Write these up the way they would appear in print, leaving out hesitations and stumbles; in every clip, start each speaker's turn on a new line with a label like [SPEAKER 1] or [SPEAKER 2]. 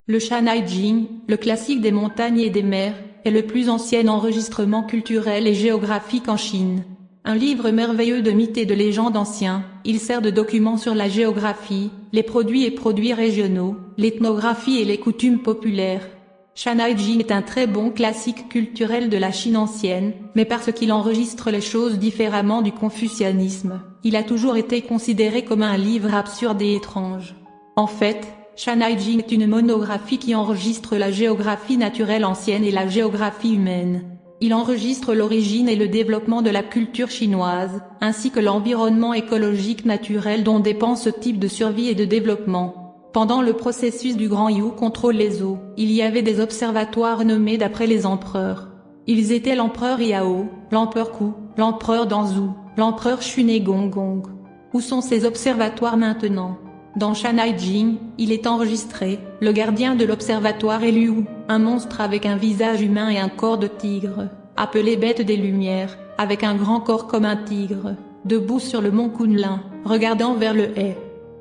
[SPEAKER 1] Le Shanhai Jing, le classique des montagnes et des mers, est le plus ancien enregistrement culturel et géographique en Chine. Un livre merveilleux de mythes et de légendes anciens, il sert de document sur la géographie, les produits et produits régionaux, l'ethnographie et les coutumes populaires. Shanhai Jing est un très bon classique culturel de la Chine ancienne, mais parce qu'il enregistre les choses différemment du confucianisme, il a toujours été considéré comme un livre absurde et étrange. En fait, Shanhai Jing est une monographie qui enregistre la géographie naturelle ancienne et la géographie humaine. Il enregistre l'origine et le développement de la culture chinoise, ainsi que l'environnement écologique naturel dont dépend ce type de survie et de développement. Pendant le processus du Grand Yu contrôle les eaux, il y avait des observatoires nommés d'après les empereurs. Ils étaient l'empereur Yao, l'empereur Ku, l'empereur Danzhu, l'empereur Shunegong. Où sont ces observatoires maintenant? Dans Shanhai Jing, il est enregistré, le gardien de l'observatoire est Liu, un monstre avec un visage humain et un corps de tigre, appelé Bête des Lumières, avec un grand corps comme un tigre, debout sur le mont Kunlun, regardant vers le He.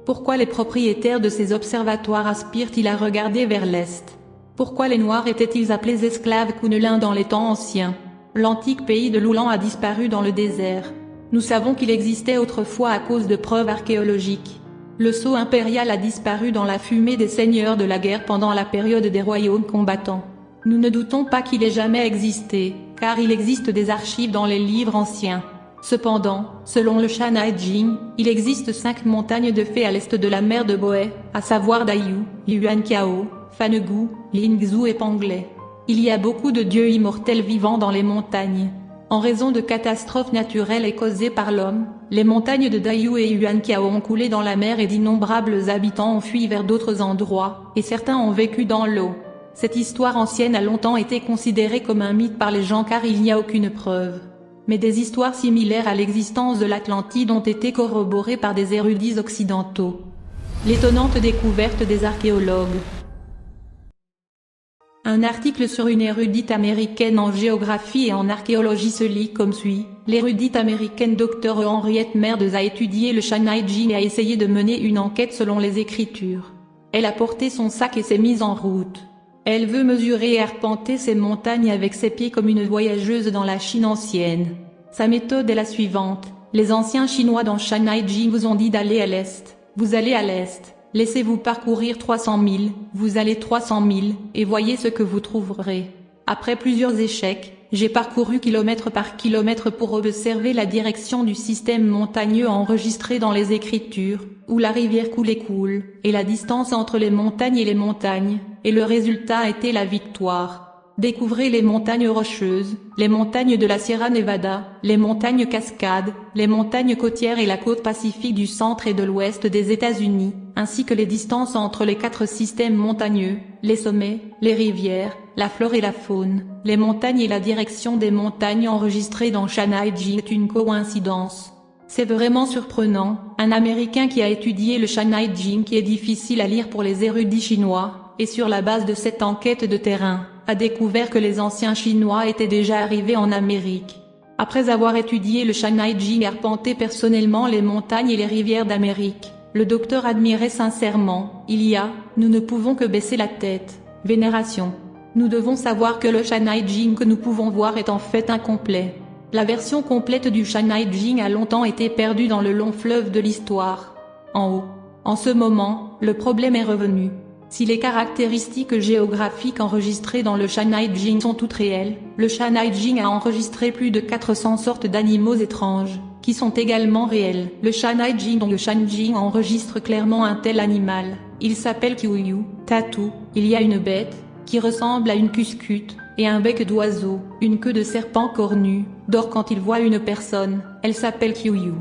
[SPEAKER 1] Pourquoi les propriétaires de ces observatoires aspirent-ils à regarder vers l'Est? Pourquoi les Noirs étaient-ils appelés esclaves Kunlun dans les temps anciens? L'antique pays de l'Oulan a disparu dans le désert. Nous savons qu'il existait autrefois à cause de preuves archéologiques. Le sceau impérial a disparu dans la fumée des seigneurs de la guerre pendant la période des royaumes combattants. Nous ne doutons pas qu'il ait jamais existé, car il existe des archives dans les livres anciens. Cependant, selon le Shanhai Jing, il existe 5 montagnes de fées à l'est de la mer de Bohai, à savoir Daiyu, Yuanqiao, Fanegu, Lingzhou et Panglai. Il y a beaucoup de dieux immortels vivant dans les montagnes. En raison de catastrophes naturelles et causées par l'homme, les montagnes de Daiyu et Yuanqiao ont coulé dans la mer et d'innombrables habitants ont fui vers d'autres endroits, et certains ont vécu dans l'eau. Cette histoire ancienne a longtemps été considérée comme un mythe par les gens car il n'y a aucune preuve. Mais des histoires similaires à l'existence de l'Atlantide ont été corroborées par des érudits occidentaux. L'étonnante découverte des archéologues. Un article sur une érudite américaine en géographie et en archéologie se lit comme suit. L'érudite américaine Dr Henriette Meadows a étudié le Shanhai Jing et a essayé de mener une enquête selon les écritures. Elle a porté son sac et s'est mise en route. Elle veut mesurer et arpenter ces montagnes avec ses pieds comme une voyageuse dans la Chine ancienne. Sa méthode est la suivante. Les anciens Chinois dans Shanhai Jing vous ont dit d'aller à l'est. Vous allez à l'est. Laissez-vous parcourir 300 000, vous allez 300 000, et voyez ce que vous trouverez. Après plusieurs échecs, j'ai parcouru kilomètre par kilomètre pour observer la direction du système montagneux enregistré dans les écritures, où la rivière coule et coule, et la distance entre les montagnes, et le résultat a été la victoire. Découvrez les montagnes rocheuses, les montagnes de la Sierra Nevada, les montagnes cascades, les montagnes côtières et la côte pacifique du centre et de l'ouest des États-Unis, ainsi que les distances entre les 4 systèmes montagneux, les sommets, les rivières, la flore et la faune, les montagnes et la direction des montagnes enregistrées dans Shanhai Jing est une coïncidence. C'est vraiment surprenant, un Américain qui a étudié le Shanhai Jing qui est difficile à lire pour les érudits chinois, et sur la base de cette enquête de terrain, a découvert que les anciens Chinois étaient déjà arrivés en Amérique. Après avoir étudié le Shanhai Jing et arpenté personnellement les montagnes et les rivières d'Amérique, le docteur admirait sincèrement, nous ne pouvons que baisser la tête. Vénération. Nous devons savoir que le Shanhai Jing que nous pouvons voir est en fait incomplet. La version complète du Shanhai Jing a longtemps été perdue dans le long fleuve de l'histoire. En haut. En ce moment, le problème est revenu. Si les caractéristiques géographiques enregistrées dans le Shanhai Jing sont toutes réelles, le Shanhai Jing a enregistré plus de 400 sortes d'animaux étranges, qui sont également réels. Le Shanhai Jing dont le Shanjing enregistre clairement un tel animal. Il s'appelle Qiuyu, tatou. Il y a une bête, qui ressemble à une cuscute, et un bec d'oiseau, une queue de serpent cornu, dort quand il voit une personne. Elle s'appelle Qiuyu.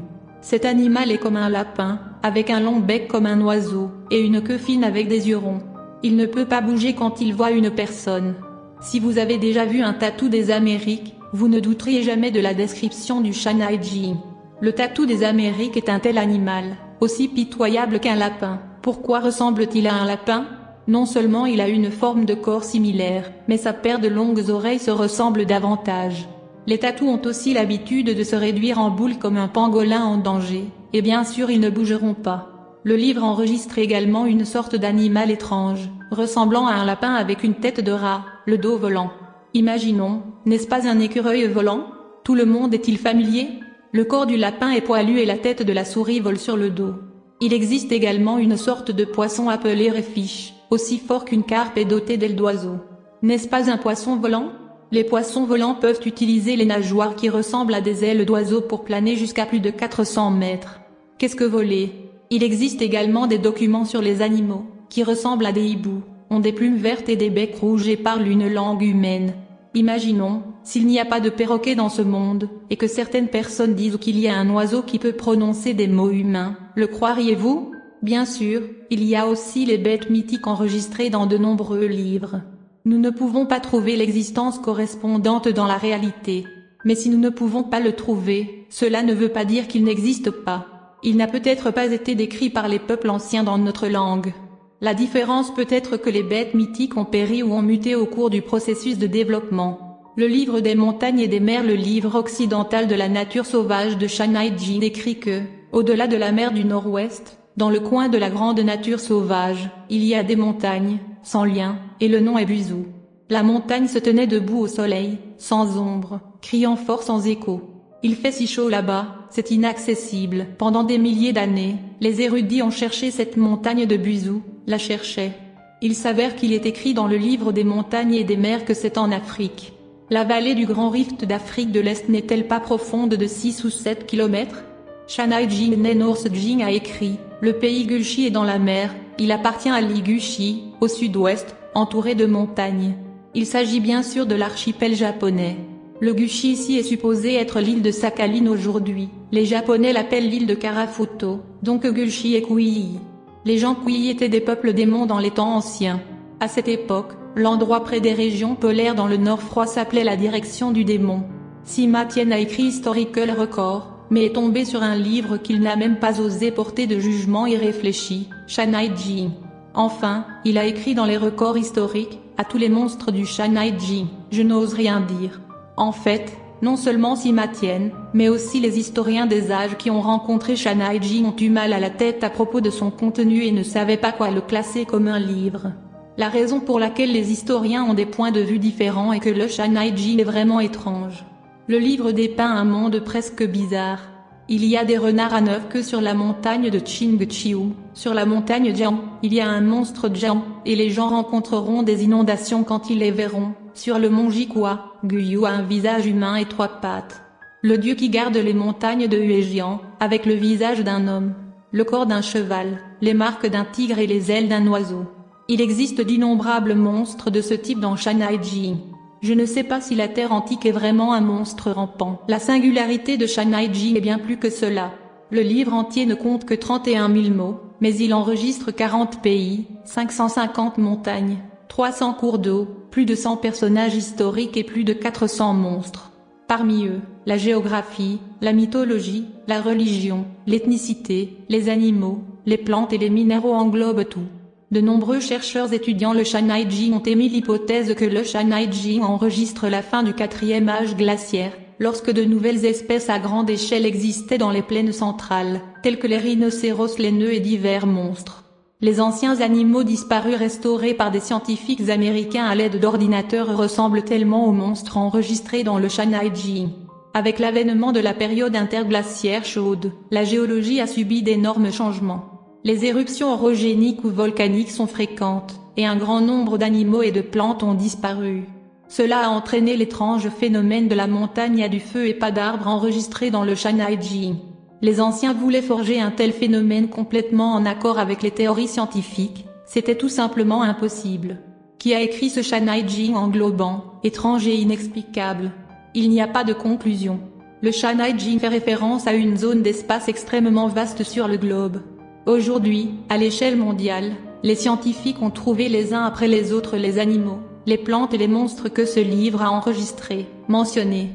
[SPEAKER 1] Cet animal est comme un lapin, avec un long bec comme un oiseau, et une queue fine avec des yeux ronds. Il ne peut pas bouger quand il voit une personne. Si vous avez déjà vu un tatou des Amériques, vous ne douteriez jamais de la description du Shanhai Jing. Le tatou des Amériques est un tel animal, aussi pitoyable qu'un lapin. Pourquoi ressemble-t-il à un lapin? Non seulement il a une forme de corps similaire, mais sa paire de longues oreilles se ressemble davantage. Les tatous ont aussi l'habitude de se réduire en boule comme un pangolin en danger, et bien sûr ils ne bougeront pas. Le livre enregistre également une sorte d'animal étrange, ressemblant à un lapin avec une tête de rat, le dos volant. Imaginons, n'est-ce pas un écureuil volant? Tout le monde est-il familier? Le corps du lapin est poilu et la tête de la souris vole sur le dos. Il existe également une sorte de poisson appelé réfiche, aussi fort qu'une carpe et doté d'ailes d'oiseau. N'est-ce pas un poisson volant? Les poissons volants peuvent utiliser les nageoires qui ressemblent à des ailes d'oiseau pour planer jusqu'à plus de 400 mètres. Qu'est-ce que voler? Il existe également des documents sur les animaux, qui ressemblent à des hiboux, ont des plumes vertes et des becs rouges et parlent une langue humaine. Imaginons, s'il n'y a pas de perroquet dans ce monde, et que certaines personnes disent qu'il y a un oiseau qui peut prononcer des mots humains, le croiriez-vous? Bien sûr, il y a aussi les bêtes mythiques enregistrées dans de nombreux livres. Nous ne pouvons pas trouver l'existence correspondante dans la réalité. Mais si nous ne pouvons pas le trouver, cela ne veut pas dire qu'il n'existe pas. Il n'a peut-être pas été décrit par les peuples anciens dans notre langue. La différence peut être que les bêtes mythiques ont péri ou ont muté au cours du processus de développement. Le livre des montagnes et des mers, le livre occidental de la nature sauvage de Shanai Jin décrit que, au-delà de la mer du Nord-Ouest, dans le coin de la grande nature sauvage, il y a des montagnes, sans lien, et le nom est Buzhou. La montagne se tenait debout au soleil, sans ombre, criant fort sans écho. Il fait si chaud là-bas, c'est inaccessible. Pendant des milliers d'années, les érudits ont cherché cette montagne de Buzhou, la cherchaient. Il s'avère qu'il est écrit dans le livre des montagnes et des mers que c'est en Afrique. La vallée du Grand Rift d'Afrique de l'Est n'est-elle pas profonde de 6 ou 7 kilomètres? Shanai Jin Norse Jing a écrit, le pays Gulchi est dans la mer, il appartient à l'Iguchi, au sud-ouest, entouré de montagnes. Il s'agit bien sûr de l'archipel japonais. Le Gushi ici est supposé être l'île de Sakhalin aujourd'hui. Les Japonais l'appellent l'île de Karafuto, donc Gulchi et Kuii. Les gens Kuii étaient des peuples démons dans les temps anciens. À cette époque, l'endroit près des régions polaires dans le nord froid s'appelait la direction du démon. Sima Tien a écrit Historical Record, mais est tombé sur un livre qu'il n'a même pas osé porter de jugement irréfléchi, Shanai Jin. Enfin, il a écrit dans les records historiques, à tous les monstres du Shanai Jin, je n'ose rien dire. En fait, non seulement Sima Tien, mais aussi les historiens des âges qui ont rencontré Shanai Jin ont eu mal à la tête à propos de son contenu et ne savaient pas quoi le classer comme un livre. La raison pour laquelle les historiens ont des points de vue différents est que le Shanai Jin est vraiment étrange. Le livre dépeint un monde presque bizarre. Il y a des renards à 9 queues sur la montagne de Chingchiu. Sur la montagne Jiang, il y a un monstre Jiang, et les gens rencontreront des inondations quand ils les verront. Sur le mont Jikwa, Guyu a un visage humain et 3 pattes. Le dieu qui garde les montagnes de Huejian, avec le visage d'un homme, le corps d'un cheval, les marques d'un tigre et les ailes d'un oiseau. Il existe d'innombrables monstres de ce type dans Shanai Jin. Je ne sais pas si la terre antique est vraiment un monstre rampant. La singularité de Shanai Jin est bien plus que cela. Le livre entier ne compte que 31 000 mots, mais il enregistre 40 pays, 550 montagnes, 300 cours d'eau, plus de 100 personnages historiques et plus de 400 monstres. Parmi eux, la géographie, la mythologie, la religion, l'ethnicité, les animaux, les plantes et les minéraux englobent tout. De nombreux chercheurs étudiant le Shanai Jin ont émis l'hypothèse que le Shanai Jin enregistre la fin du 4e âge glaciaire, lorsque de nouvelles espèces à grande échelle existaient dans les plaines centrales, telles que les rhinocéros laineux et divers monstres. Les anciens animaux disparus restaurés par des scientifiques américains à l'aide d'ordinateurs ressemblent tellement aux monstres enregistrés dans le Shanai Jin. Avec l'avènement de la période interglaciaire chaude, la géologie a subi d'énormes changements. Les éruptions orogéniques ou volcaniques sont fréquentes, et un grand nombre d'animaux et de plantes ont disparu. Cela a entraîné l'étrange phénomène de la montagne à du feu et pas d'arbres enregistrés dans le Shanai Jin. Les anciens voulaient forger un tel phénomène complètement en accord avec les théories scientifiques, c'était tout simplement impossible. Qui a écrit ce Shanai Jin englobant, étrange et inexplicable? Il n'y a pas de conclusion. Le Shanai Jin fait référence à une zone d'espace extrêmement vaste sur le globe. Aujourd'hui, à l'échelle mondiale, les scientifiques ont trouvé les uns après les autres les animaux, les plantes et les monstres que ce livre a enregistrés, mentionnés.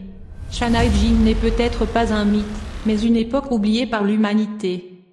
[SPEAKER 1] Shanai Jin n'est peut-être pas un mythe, mais une époque oubliée par l'humanité.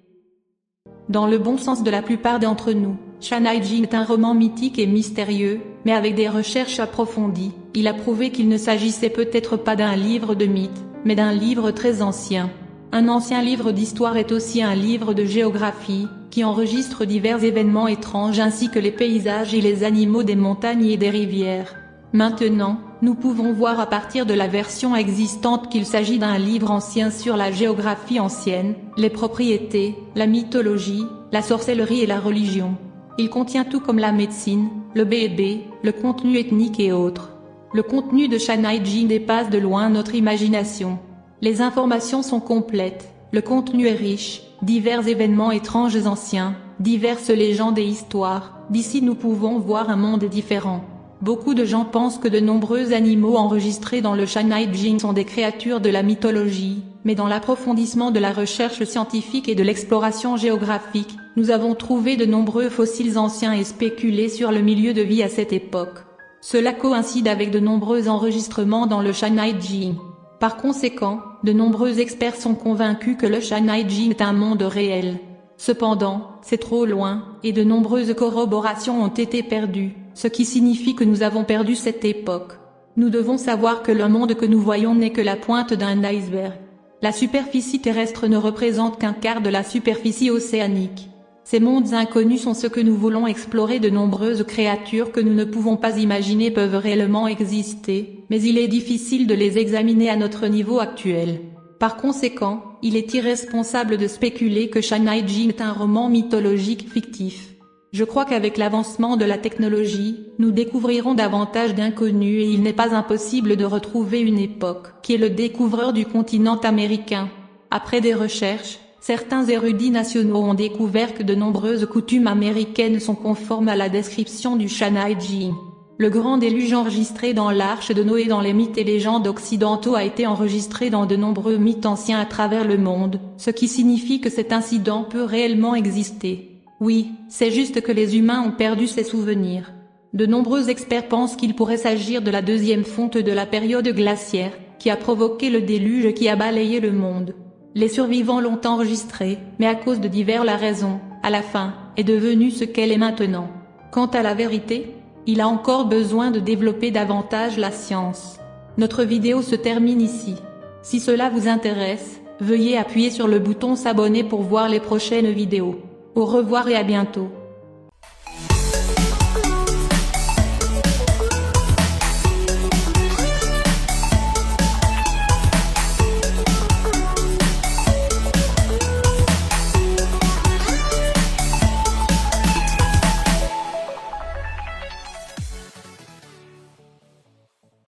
[SPEAKER 1] Dans le bon sens de la plupart d'entre nous, Shanai Jin est un roman mythique et mystérieux, mais avec des recherches approfondies, il a prouvé qu'il ne s'agissait peut-être pas d'un livre de mythes, mais d'un livre très ancien. Un ancien livre d'histoire est aussi un livre de géographie, qui enregistre divers événements étranges ainsi que les paysages et les animaux des montagnes et des rivières. Maintenant, nous pouvons voir à partir de la version existante qu'il s'agit d'un livre ancien sur la géographie ancienne, les propriétés, la mythologie, la sorcellerie et la religion. Il contient tout comme la médecine, le bébé, le contenu ethnique et autres. Le contenu de Shanaiji dépasse de loin notre imagination. Les informations sont complètes, le contenu est riche, divers événements étranges anciens, diverses légendes et histoires. D'ici nous pouvons voir un monde différent. Beaucoup de gens pensent que de nombreux animaux enregistrés dans le Shanaiji sont des créatures de la mythologie, mais dans l'approfondissement de la recherche scientifique et de l'exploration géographique, nous avons trouvé de nombreux fossiles anciens et spéculé sur le milieu de vie à cette époque. Cela coïncide avec de nombreux enregistrements dans le Shanaiji. Par conséquent, de nombreux experts sont convaincus que le Shanaiji est un monde réel. Cependant, c'est trop loin, et de nombreuses corroborations ont été perdues, ce qui signifie que nous avons perdu cette époque. Nous devons savoir que le monde que nous voyons n'est que la pointe d'un iceberg. La superficie terrestre ne représente qu'un quart de la superficie océanique. Ces mondes inconnus sont ce que nous voulons explorer. De nombreuses créatures que nous ne pouvons pas imaginer peuvent réellement exister, mais il est difficile de les examiner à notre niveau actuel. Par conséquent, il est irresponsable de spéculer que Shanaiji est un roman mythologique fictif. Je crois qu'avec l'avancement de la technologie, nous découvrirons davantage d'inconnus et il n'est pas impossible de retrouver une époque qui est le découvreur du continent américain. Après des recherches, certains érudits nationaux ont découvert que de nombreuses coutumes américaines sont conformes à la description du Shanaiji. Le grand déluge enregistré dans l'Arche de Noé dans les mythes et légendes occidentaux a été enregistré dans de nombreux mythes anciens à travers le monde, ce qui signifie que cet incident peut réellement exister. Oui, c'est juste que les humains ont perdu ces souvenirs. De nombreux experts pensent qu'il pourrait s'agir de la deuxième fonte de la période glaciaire, qui a provoqué le déluge qui a balayé le monde. Les survivants l'ont enregistré, mais à cause de divers la raison, à la fin, est devenue ce qu'elle est maintenant. Quant à la vérité, il a encore besoin de développer davantage la science. Notre vidéo se termine ici. Si cela vous intéresse, veuillez appuyer sur le bouton s'abonner pour voir les prochaines vidéos. Au revoir et à bientôt.